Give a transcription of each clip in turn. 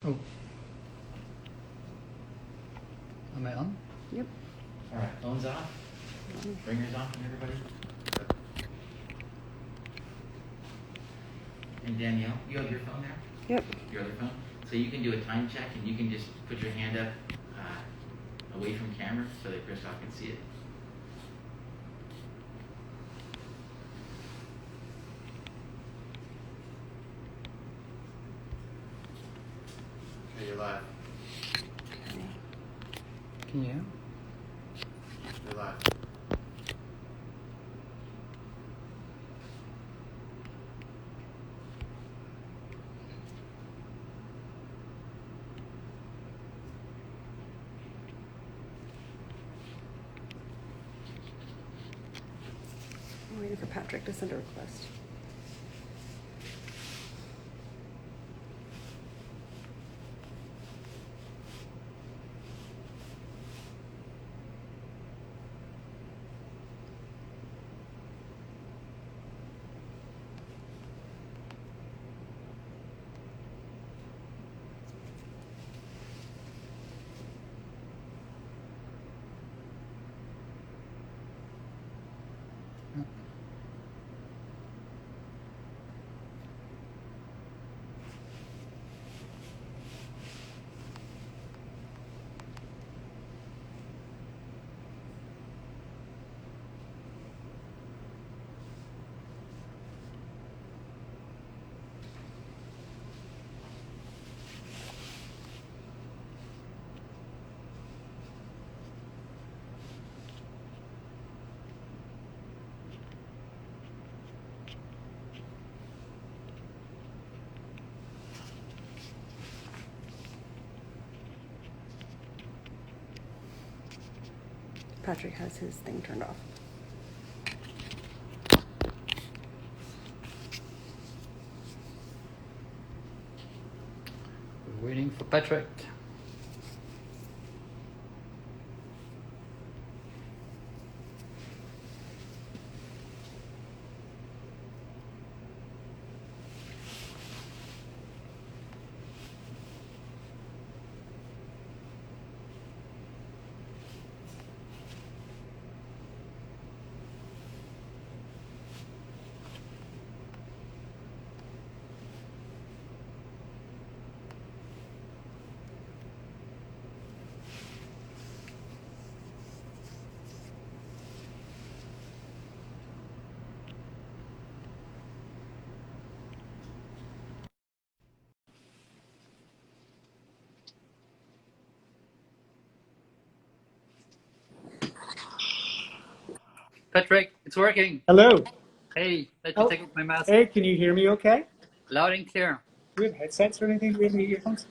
Oh, am I on? Yep. All right, phones off, ringers off, and everybody. And Danielle, you have your phone there? Yep. Your other phone? So you can do a time check, and you can just put your hand up away from camera so that Christophe can see it. Okay, you're live. Okay. Can you hear? You're live. I'm waiting for Patrick to send a request. Patrick has his thing turned off. We're waiting for Patrick. Patrick, it's working. Hello. Hey, let me Oh, take off my mask. hey, can you hear me okay? Loud and clear. Do we have headsets or anything? Do we have any earphones?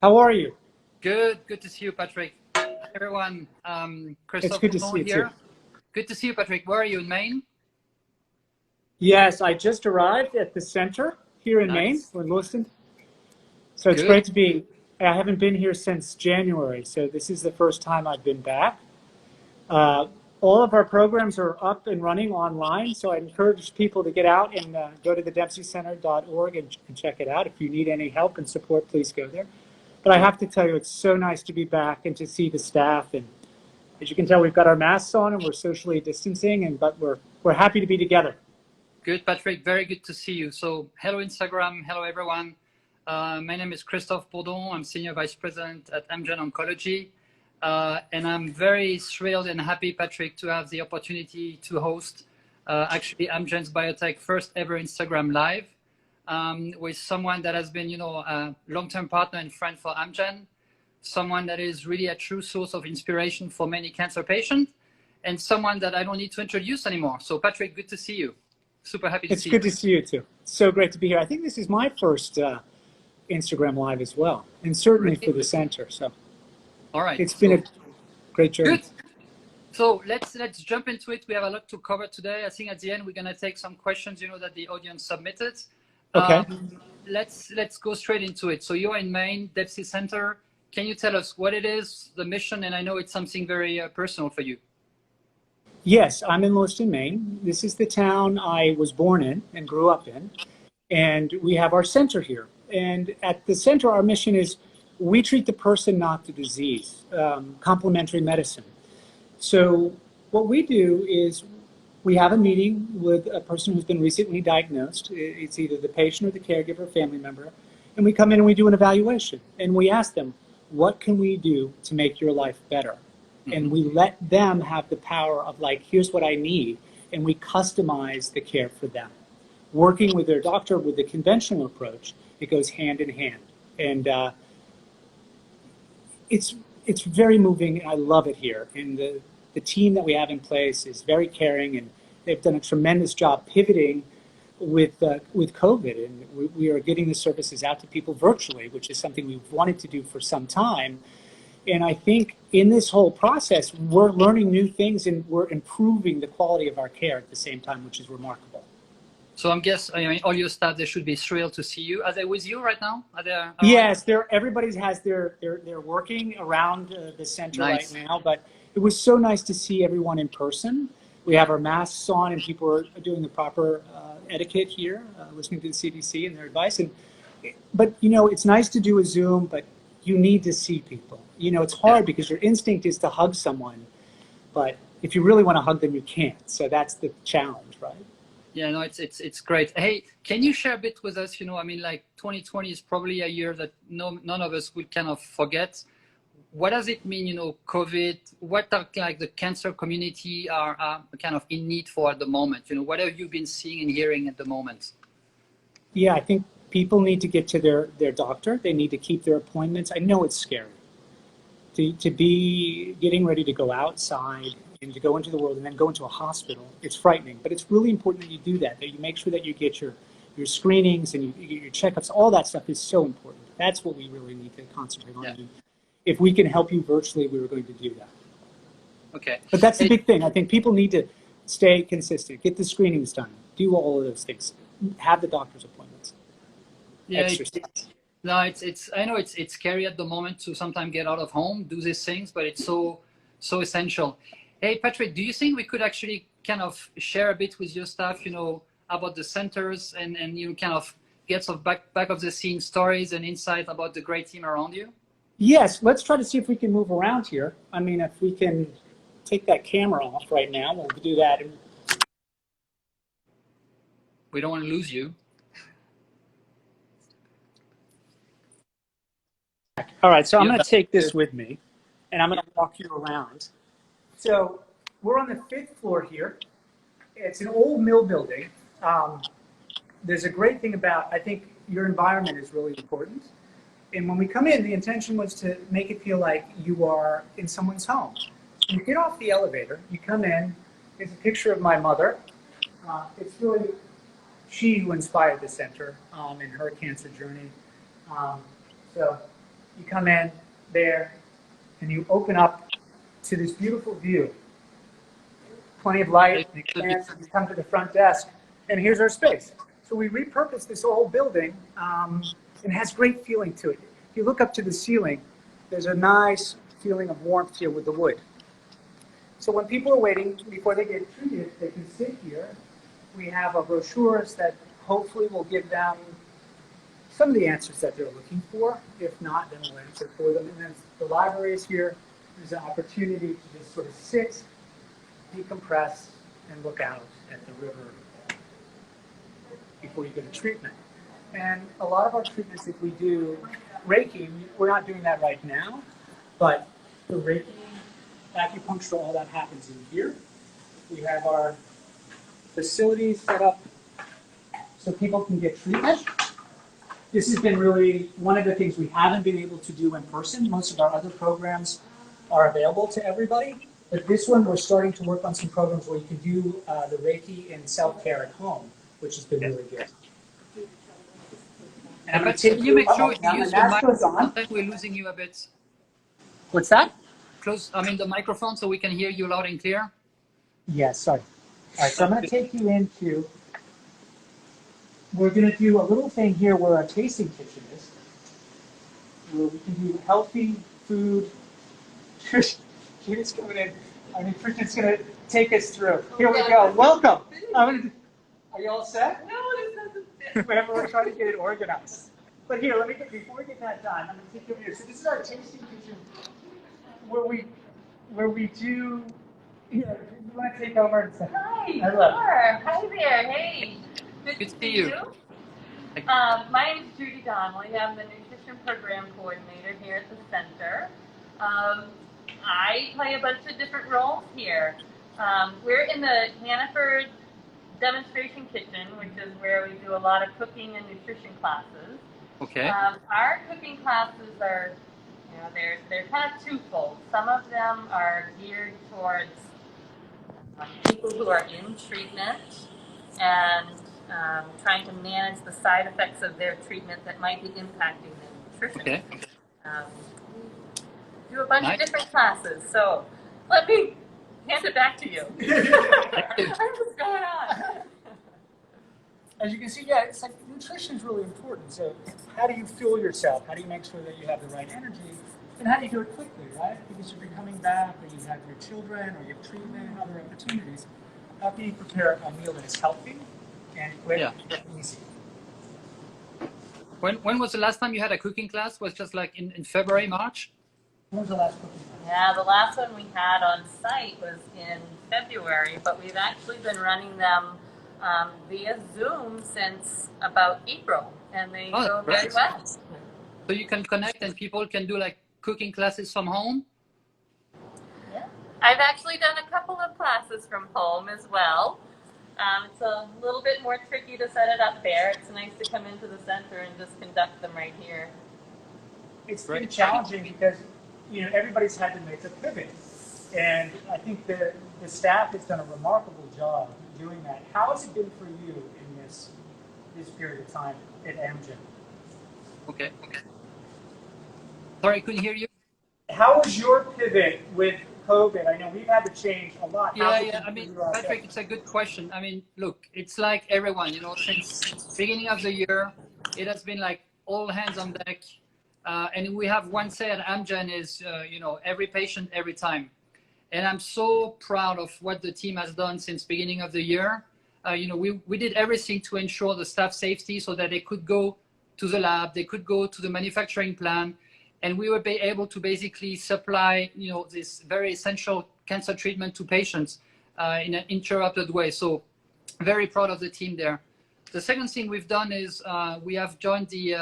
How are you? Good to see you, Patrick. Hi, everyone. It's Christophe good to see Bourdon you here. too. Good to see you, Patrick. Where are you, in Maine? Yes, I just arrived at the center here in Maine. Nice. We're in Lewiston. So it's Good. great to be. I haven't been here since January, so this is the first time I've been back. All of our programs are up and running online, so I encourage people to get out and go to the dempseycenter.org and check it out. If you need any help and support, please go there. But I have to tell you, it's so nice to be back and to see the staff. And as you can tell, we've got our masks on and we're socially distancing, but we're happy to be together. Good, Patrick. Very good to see you. So, hello, Instagram. Hello, everyone. My name is Christophe Bourdon. I'm Senior Vice President at Amgen Oncology. And I'm very thrilled and happy, Patrick, to have the opportunity to host actually Amgen's Biotech first ever Instagram Live with someone that has been, a long-term partner and friend for Amgen, someone that is really a true source of inspiration for many cancer patients, and someone that I don't need to introduce anymore. So, Patrick, good to see you. Super happy to It's see good you. to see you too. It's so great to be here. I think this is my first Instagram Live as well, and certainly for the center. So All right. it's been a great journey. Good. So let's jump into it. We have a lot to cover today. I think at the end we're gonna take some questions, that the audience submitted. Okay. Let's go straight into it. So you're in Maine, Dempsey Center. Can you tell us what it is, the mission? And I know it's something very personal for you. Yes, I'm in Lewiston, Maine. This is the town I was born in and grew up in. And we have our center here. And at the center, our mission is we treat the person, not the disease, complementary medicine. So what we do is we have a meeting with a person who's been recently diagnosed. It's either the patient or the caregiver or family member. And we come in and we do an evaluation. And we ask them, what can we do to make your life better? And we let them have the power of like, here's what I need. And we customize the care for them. Working with their doctor with the conventional approach, it goes hand in hand. And it's very moving, and I love it here. And the team that we have in place is very caring, and they've done a tremendous job pivoting with COVID. And we are getting the services out to people virtually, which is something we've wanted to do for some time. And I think in this whole process, we're learning new things and we're improving the quality of our care at the same time, which is remarkable. So I mean, all your staff, they should be thrilled to see you. Are they with you right now? Are they around? Yes, everybody has they're working around the center right now, but it was so nice to see everyone in person. We have our masks on and people are doing the proper etiquette here, listening to the CDC and their advice. But you know, it's nice to do a Zoom, but you need to see people. You know, it's hard because your instinct is to hug someone, but if you really want to hug them, you can't. So that's the challenge, right? Yeah, no, it's great. Hey, can you share a bit with us? You know, I mean, like 2020 is probably a year that none of us will kind of forget. What does it mean, you know, COVID? What are like the cancer community are kind of in need for at the moment? You know, what have you been seeing and hearing at the moment? Yeah, I think people need to get to their doctor. They need to keep their appointments. I know it's scary to be getting ready to go outside and to go into the world and then go into a hospital. It's frightening, but it's really important that you do that you make sure that you get your screenings and you get your checkups. All that stuff is so important. That's what we really need to concentrate on. Yeah. If we can help you virtually, we were going to do that. Okay. But that's the big thing. I think people need to stay consistent, get the screenings done, do all of those things, have the doctor's appointments. Yeah, Exercise. No, I know it's scary at the moment to sometimes get out of home, do these things, but it's so essential. Hey, Patrick, do you think we could actually kind of share a bit with your staff, you know, about the centers and you know, kind of get some back of the scene stories and insight about the great team around you? Yes, let's try to see if we can move around here. I mean, if we can take that camera off right now, we'll do that. We don't want to lose you. All right, so I'm going to take this with me, and I'm going to walk you around. So we're on the 5th floor here. It's an old mill building. There's a great thing about, I think your environment is really important. And when we come in, the intention was to make it feel like you are in someone's home. You get off the elevator, you come in, there's a picture of my mother. It's really she who inspired the center in her cancer journey. So you come in there and you open up to this beautiful view. Plenty of light, and you come to the front desk, and here's our space. So we repurposed this old building, and it has great feeling to it. If you look up to the ceiling, there's a nice feeling of warmth here with the wood. So when people are waiting, before they get treated, they can sit here. We have brochures that hopefully will give them some of the answers that they're looking for. If not, then we'll answer for them. And then the library is here. There's an opportunity to just sort of sit, decompress, and look out at the river before you go to treatment. And a lot of our treatments, if we do Reiki, we're not doing that right now, but the Reiki, acupuncture, all that happens in here. We have our facilities set up so people can get treatment. This has been really one of the things we haven't been able to do in person. Most of our other programs are available to everybody. But this one, we're starting to work on some programs where you can do the Reiki and self-care at home, which has been really good. And But you make sure you use the microphone. on. We're losing you a bit. What's that? Close, I mean, the microphone so we can hear you loud and clear. Yes, sorry. All right, so I'm going to take you into, we're going to do a little thing here where our tasting kitchen is, where we can do healthy food. She's coming in. I mean, Kristen's going to take us through. Here we go. Welcome. Are you all set? No, it doesn't fit. We're trying to get it organized. But here, let me get, before we get that done, I'm going to take you over here. So this is our tasting kitchen where we do, here, you want to take over and say, Hi, hello. sure. Hi there. Hey. Good Good to to see see you. you. My name is Judy Donnelly. I'm the Nutrition Program Coordinator here at the center. I play a bunch of different roles here. We're in the Hannaford Demonstration Kitchen, which is where we do a lot of cooking and nutrition classes. Okay. Our cooking classes are, you know, they're kind of twofold. Some of them are geared towards people who are in treatment and trying to manage the side effects of their treatment that might be impacting their nutrition. Okay. Um, do a bunch Nice. of different classes. So let me hand it back to you. What's going on? As you can see, yeah, it's like nutrition is really important. So how do you fuel yourself? How do you make sure that you have the right energy? And how do you do it quickly, right? Because if you're coming back or you have your children or you have treatment and other opportunities, how can you prepare a meal that is healthy and quick and easy? When was the last time you had a cooking class? Was just like in February, March? When was the last cooking class? Yeah, the last one we had on site was in February, but we've actually been running them via Zoom since about April, and they go very well. So you can connect and people can do like cooking classes from home? Yeah. I've actually done a couple of classes from home as well. It's a little bit more tricky to set it up there. It's nice to come into the center and just conduct them right here. It's been challenging because, you know, everybody's had to make a pivot. And I think the staff has done a remarkable job doing that. How has it been for you in this period of time at Amgen? Okay. Sorry, I couldn't hear you. How was your pivot with COVID? I know we've had to change a lot. Yeah. I mean, Patrick, it's a good question. I mean, look, it's like everyone, you know, since beginning of the year, it has been like all hands on deck. And we have one say at Amgen is, you know, every patient, every time. And I'm so proud of what the team has done since beginning of the year. You know, we did everything to ensure the staff safety so that they could go to the lab, they could go to the manufacturing plant, and we would be able to basically supply, you know, this very essential cancer treatment to patients in an uninterrupted way. So very proud of the team there. The second thing we've done is we have joined the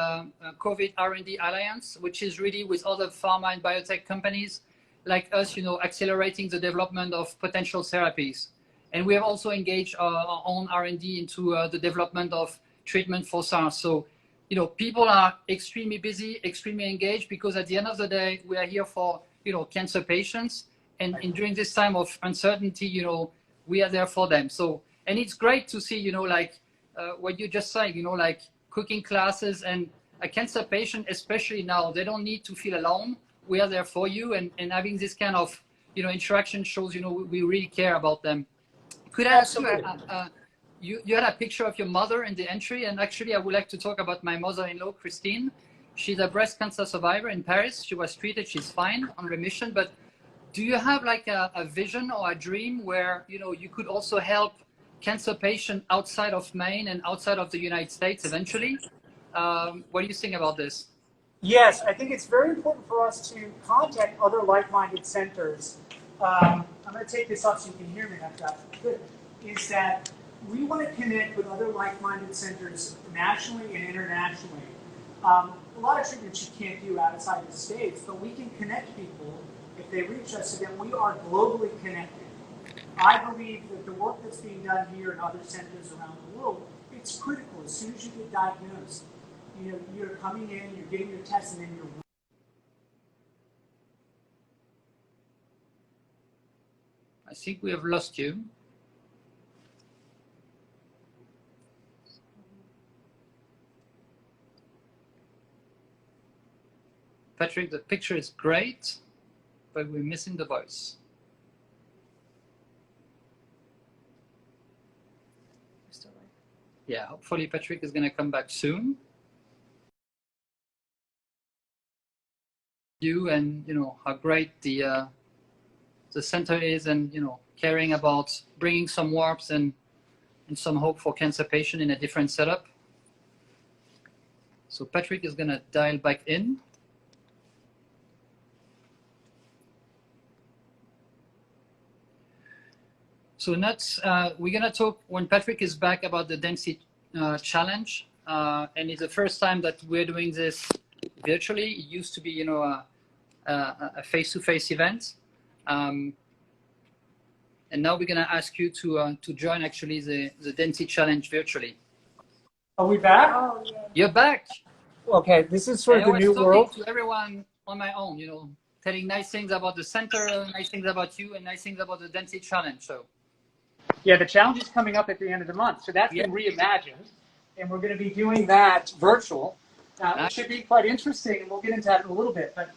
COVID R&D Alliance, which is really with other pharma and biotech companies like us, you know, accelerating the development of potential therapies. And we have also engaged our own R&D into the development of treatment for SARS. So, you know, people are extremely busy, extremely engaged, because at the end of the day, we are here for, you know, cancer patients. And during this time of uncertainty, you know, we are there for them. So, and it's great to see, you know, like what you just said, you know, like cooking classes, and a cancer patient, especially now, they don't need to feel alone. We are there for you. And having this kind of, you know, interaction shows, you know, we really care about them. Could I ask you, you had a picture of your mother in the entry, and actually I would like to talk about my mother-in-law, Christine. She's a breast cancer survivor in Paris. She was treated, she's fine, on remission, but do you have like a vision or a dream where, you know, you could also help cancer patients outside of Maine and outside of the United States eventually? What do you think about this? Yes, I think it's very important for us to contact other like-minded centers. I'm going to take this off so you can hear me. Good. Is that we want to connect with other like-minded centers nationally and internationally. A lot of treatments you can't do outside the States, but we can connect people if they reach us so that we are globally connected. I believe that the work that's being done here in other centers around the world, it's critical. As soon as you get diagnosed, you know, you're coming in, you're getting your tests, and then you're. I think we have lost you. Patrick, the picture is great, but we're missing the voice. Yeah, hopefully Patrick is going to come back soon. You and, you know, how great the center is, and, you know, caring about bringing some warmth and some hope for cancer patients in a different setup. So Patrick is gonna dial back in. So next, we're gonna talk when Patrick is back about the dempsey challenge, and it's the first time that we're doing this virtually. It used to be, you know, a face-to-face event, and now we're gonna ask you to join actually the dempsey challenge virtually. Are we back? Oh, yeah. You're back. Okay, this is sort of I the was new talking world. to everyone on my own, you know, telling nice things about the center, nice things about you, and nice things about the dempsey challenge. So. Yeah, the challenge is coming up at the end of the month, so that's been reimagined, and we're going to be doing that virtual. It should be quite interesting, and we'll get into that in a little bit. But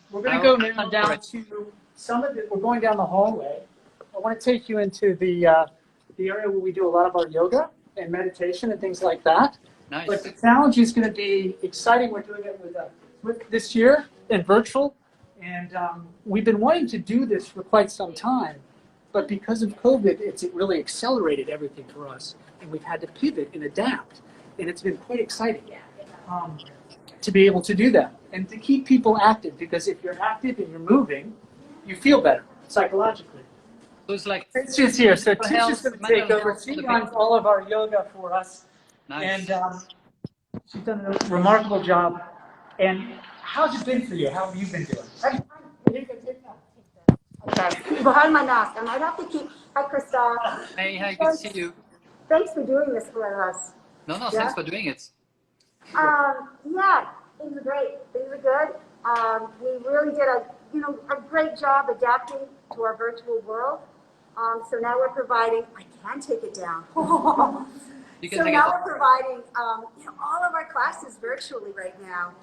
we're going to go now down to some of the. We're going down the hallway. I want to take you into the area where we do a lot of our yoga and meditation and things like that. Nice. But the challenge is going to be exciting. We're doing it with this year and virtual, and we've been wanting to do this for quite some time. But because of COVID, it's really accelerated everything for us, and we've had to pivot and adapt, and it's been quite exciting to be able to do that and to keep people active. Because if you're active and you're moving, you feel better psychologically. So it's like Tisha's here, so Tisha's going to take mental over. health, She runs all of our yoga for us, nice. and she's done a remarkable job. And how's it been for you? How have you been doing? Behind my mask, I might have to keep. Hi, Christophe. Hey, hi, good to see you. Thanks for doing this for us. No, Yeah. thanks for doing it. Yeah, things are great. Things are good. We really did a great job adapting to our virtual world. So now we're providing. I can take it down. You can So take now it. we're providing all of our classes virtually right now.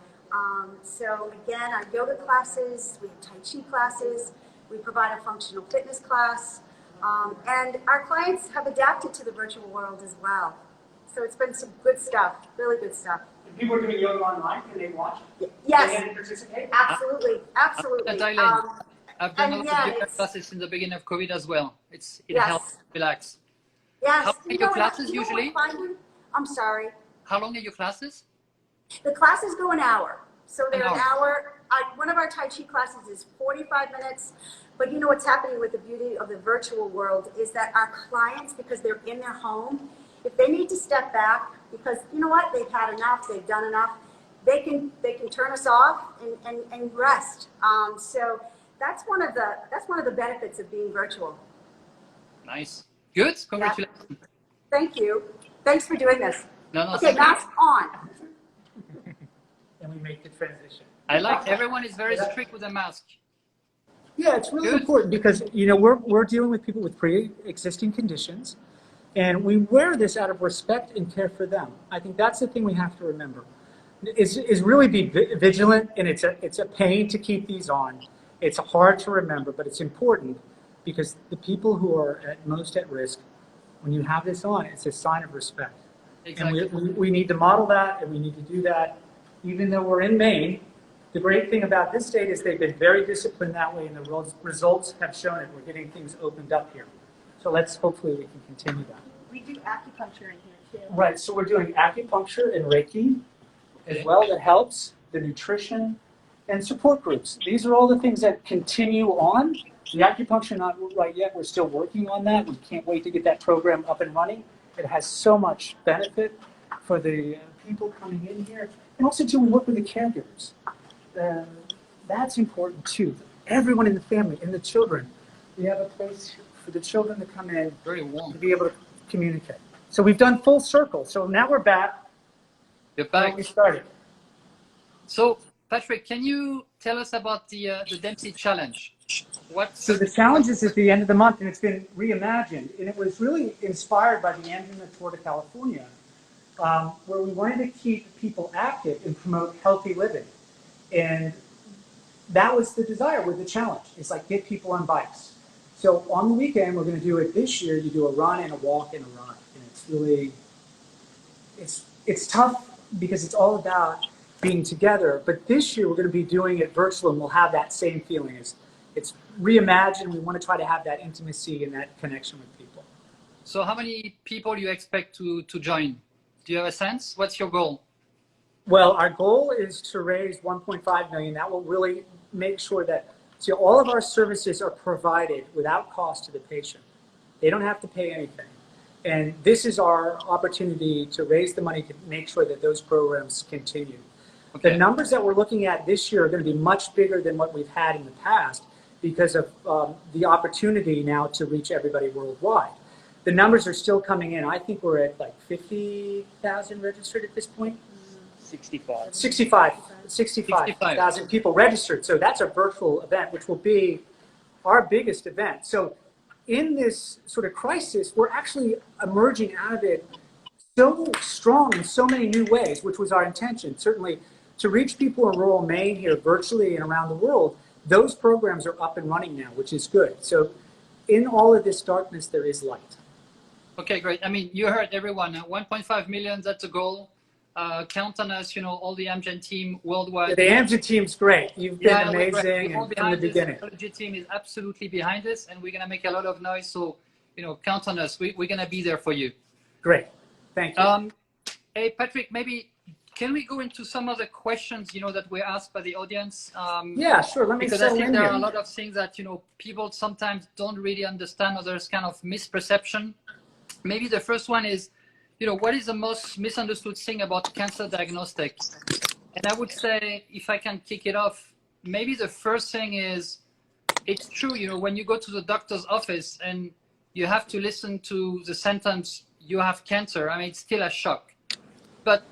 So again, our yoga classes, we have Tai Chi classes, we provide a functional fitness class, and our clients have adapted to the virtual world as well. So it's been some good stuff, really good stuff. If people are doing yoga online, can they watch? Yes, Can they participate? absolutely, absolutely. I've done a and lot again, of yoga it's- classes in the beginning of COVID as well. It Yes. helps relax. Yes. How long are your classes usually? I'm sorry. How long are your classes? The classes go an hour. So they're An an hour. One of our Tai Chi classes is 45 minutes. But you know what's happening with the beauty of the virtual world is that our clients, because they're in their home, if they need to step back, because you know what, they've had enough, they've done enough, they can turn us off and rest. So that's one of the benefits of being virtual. Nice. Good. Congratulations. Thank you. Thanks for doing this. No, Okay, thank you. mask on. And we make the transition. I like everyone is very strict with the mask. Yeah, it's really Good. important because we're dealing with people with pre-existing conditions, and we wear this out of respect and care for them. I think that's the thing we have to remember. Is really be vigilant, and it's a pain to keep these on. It's hard to remember, but it's important because the people who are most at risk, when you have this on, it's a sign of respect. Exactly. And we need to model that, and we need to do that, even though we're in Maine. The great thing about this state is they've been very disciplined that way, and the results have shown it. We're getting things opened up here. So hopefully we can continue that. We do acupuncture in here too. Right, so we're doing acupuncture and Reiki as well. That helps, the nutrition, and support groups. These are all the things that continue on. The acupuncture, not right yet. We're still working on that. We can't wait to get that program up and running. It has so much benefit for the people coming in here. And also, too, we work with the caregivers. That's important, too. Everyone in the family, and the children. We have a place for the children to come in Very warm. to be able to communicate. So we've done full circle. So now we're back You're where back. we started. So, Patrick, can you tell us about the dempsey challenge? So the challenge is at the end of the month, and it's been reimagined. And it was really inspired by the Ambulance Tour to California, where we wanted to keep people active and promote healthy living. And that was the desire with the challenge. It's like get people on bikes. So on the weekend, we're going to do it this year. You do a run and a walk and a run. And it's really, it's tough because it's all about being together. But this year, we're going to be doing it virtual, and we'll have that same feeling. It's reimagined. We want to try to have that intimacy and that connection with people. So how many people you expect to join? Do you have a sense? What's your goal? Well, our goal is to raise 1.5 million. That will really make sure that all of our services are provided without cost to the patient. They don't have to pay anything. And this is our opportunity to raise the money to make sure that those programs continue. Okay. The numbers that we're looking at this year are going to be much bigger than what we've had in the past because of the opportunity now to reach everybody worldwide. The numbers are still coming in. I think we're at like 50,000 registered at this point. 65,000 people registered. So that's a virtual event, which will be our biggest event. So in this sort of crisis, we're actually emerging out of it so strong in so many new ways, which was our intention. Certainly to reach people in rural Maine here virtually and around the world, those programs are up and running now, which is good. So in all of this darkness, there is light. Okay, great. I mean, you heard everyone. 1.5 million, that's a goal. Count on us, all the Amgen team worldwide. The Amgen team's great. You've been amazing and from the beginning. The oncology team is absolutely behind us, and we're going to make a lot of noise. So, count on us. We're going to be there for you. Great. Thank you. Hey, Patrick, maybe can we go into some of the questions, that were asked by the audience? Yeah, sure. Let me because I think there here. are a lot of things that, people sometimes don't really understand, or there's kind of misperception. Maybe the first one is, what is the most misunderstood thing about cancer diagnostic? And I would say, if I can kick it off, maybe the first thing is, it's true, when you go to the doctor's office and you have to listen to the sentence, you have cancer, I mean, it's still a shock. But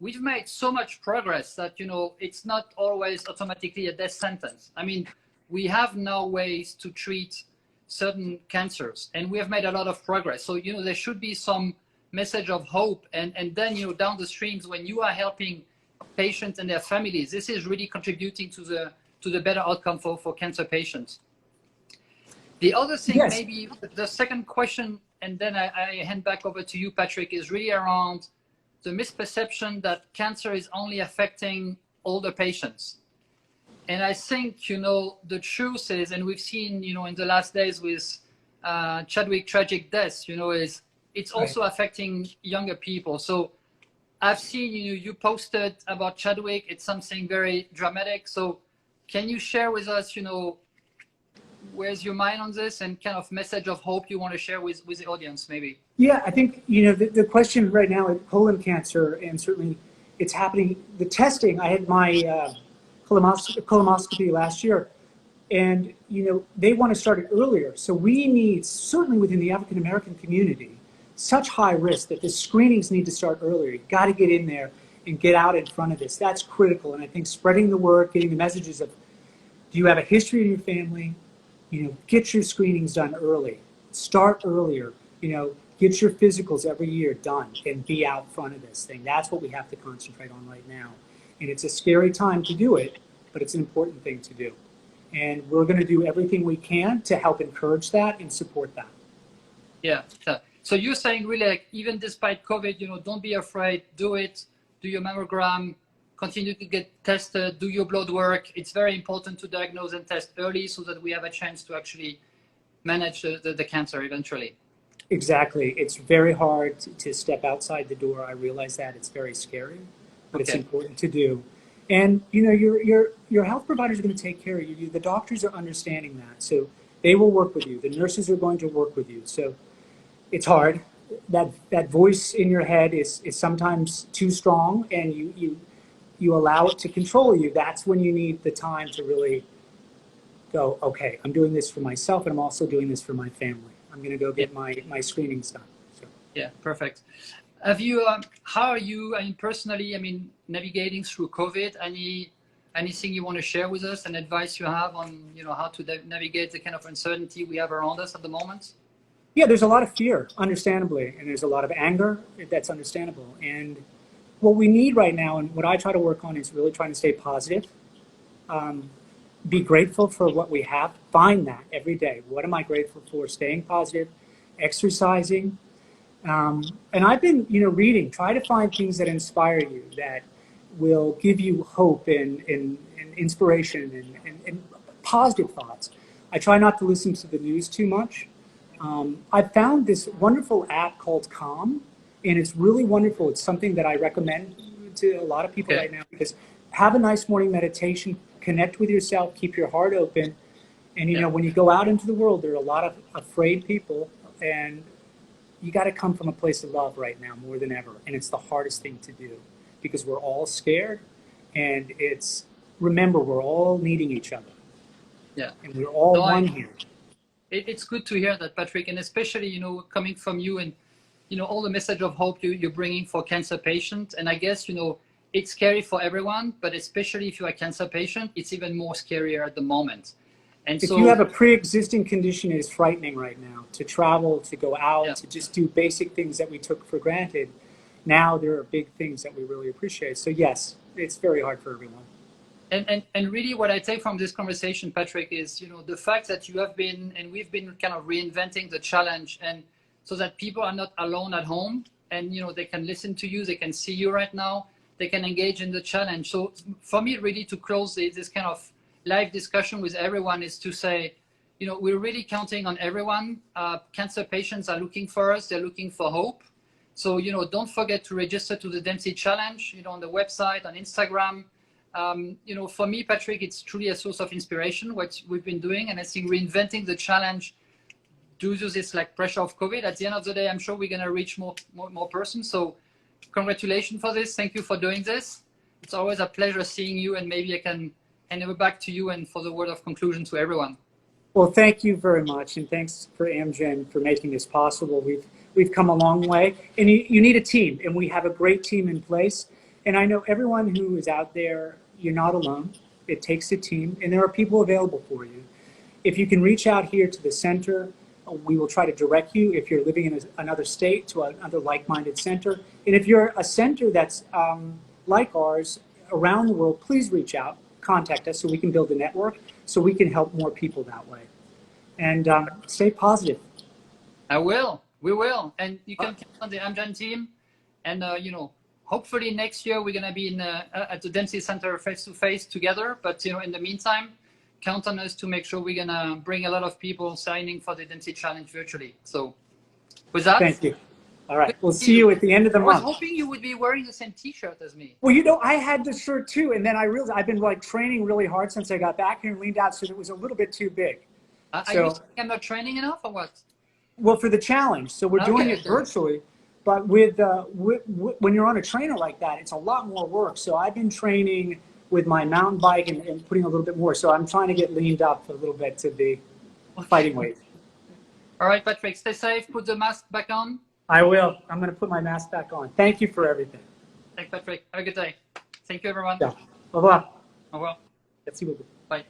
we've made so much progress that, it's not always automatically a death sentence. I mean, we have now ways to treat certain cancers, and we have made a lot of progress. So, there should be some message of hope, and then down the streams, when you are helping patients and their families, this is really contributing to the better outcome for cancer patients. The other thing, yes. Maybe the second question, and then I hand back over to you, Patrick, is really around the misperception that cancer is only affecting older patients. And I think the truth is, and we've seen in the last days with Chadwick tragic death, is it's also affecting younger people. So I've seen you posted about Chadwick. It's something very dramatic. So can you share with us, where's your mind on this, and kind of message of hope you want to share with the audience, maybe? Yeah, I think, the question right now is colon cancer, and certainly it's happening. The testing, I had my colonoscopy last year, and, they want to start it earlier. So we need, certainly within the African-American community, such high risk that the screenings need to start earlier. You've got to get in there and get out in front of this. That's critical. And I think spreading the word, getting the messages of, do you have a history in your family? Get your screenings done early. Start earlier. Get your physicals every year done and be out front of this thing. That's what we have to concentrate on right now. And it's a scary time to do it, but it's an important thing to do. And we're going to do everything we can to help encourage that and support that. Yeah. So you're saying really, like, even despite COVID, don't be afraid, do it, do your mammogram, continue to get tested, do your blood work. It's very important to diagnose and test early so that we have a chance to actually manage the cancer eventually. Exactly. It's very hard to step outside the door. I realize that it's very scary, but it's important to do. And, your health providers are going to take care of you. The doctors are understanding that. So they will work with you. The nurses are going to work with you. So it's hard. That voice in your head is sometimes too strong, and you allow it to control you. That's when you need the time to really go, okay, I'm doing this for myself, and I'm also doing this for my family. I'm going to go get my screenings done. So. Yeah, perfect. Have you, how are you, personally, navigating through COVID? Anything you want to share with us, and advice you have on, how to navigate the kind of uncertainty we have around us at the moment? Yeah, there's a lot of fear, understandably, and there's a lot of anger. That's understandable. And what we need right now, and what I try to work on, is really trying to stay positive. Be grateful for what we have. Find that every day. What am I grateful for? Staying positive, exercising. And I've been, reading. Try to find things that inspire you, that will give you hope and inspiration and positive thoughts. I try not to listen to the news too much. I found this wonderful app called Calm, and it's really wonderful. It's something that I recommend to a lot of people Okay. right now, because have a nice morning meditation, connect with yourself, keep your heart open. And, you know, when you go out into the world, there are a lot of afraid people, and you got to come from a place of love right now more than ever. And it's the hardest thing to do because we're all scared, and remember, we're all needing each other. Yeah. And we're all No, one here. It's good to hear that, Patrick, and especially, you know, coming from you and, you know, all the message of hope you're bringing for cancer patients. And I guess, you know, it's scary for everyone, but especially if you're a cancer patient, it's even more scarier at the moment. And If so, you have a pre-existing condition, it is frightening right now to travel, to go out, Yeah. to just do basic things that we took for granted. Now there are big things that we really appreciate. So yes, it's very hard for everyone. and really what I take from this conversation, Patrick, is, you know, the fact that you have been, and we've been kind of reinventing the challenge, and so that people are not alone at home, and, you know, they can listen to you, they can see you right now, they can engage in the challenge. So for me, really, to close this kind of live discussion with everyone is to say, you know, we're really counting on everyone. Cancer patients are looking for us, they're looking for hope. So, you know, don't forget to register to the Dempsey Challenge, you know, on the website, on Instagram. You know, for me, Patrick, it's truly a source of inspiration, what we've been doing. And I think reinventing the challenge due to this like pressure of COVID, at the end of the day, I'm sure we're going to reach more persons. So congratulations for this. Thank you for doing this. It's always a pleasure seeing you, and maybe I can hand it back to you and for the word of conclusion to everyone. Well, thank you very much, and thanks for Amgen for making this possible. We've come a long way, and you need a team, and we have a great team in place. And I know everyone who is out there, you're not alone. It takes a team, and there are people available for you. If you can reach out here to the center, we will try to direct you if you're living in another state to another like-minded center. And if you're a center that's like ours around the world, please reach out, contact us so we can build a network, so we can help more people that way. And stay positive. We will. And you can count on the Amgen team. And, you know, hopefully next year we're going to be at the Dempsey Center face-to-face together. But, you know, in the meantime, count on us to make sure we're going to bring a lot of people signing for the Dempsey Challenge virtually. So with that. Thank you. All right. We'll see you at the end of the month. I was hoping you would be wearing the same T-shirt as me. Well, you know, I had the shirt too. And then I realized I've been like training really hard since I got back here and leaned out. So it was a little bit too big. Are you saying I'm not training enough or what? Well, for the challenge. So we're doing it virtually. But when you're on a trainer like that, it's a lot more work. So I've been training with my mountain bike and putting a little bit more. So I'm trying to get leaned up a little bit to the fighting weight. All right, Patrick, stay safe. Put the mask back on. I will. I'm going to put my mask back on. Thank you for everything. Thanks, Patrick. Have a good day. Thank you, everyone. Yeah. Au revoir. Au revoir. Merci beaucoup. Bye.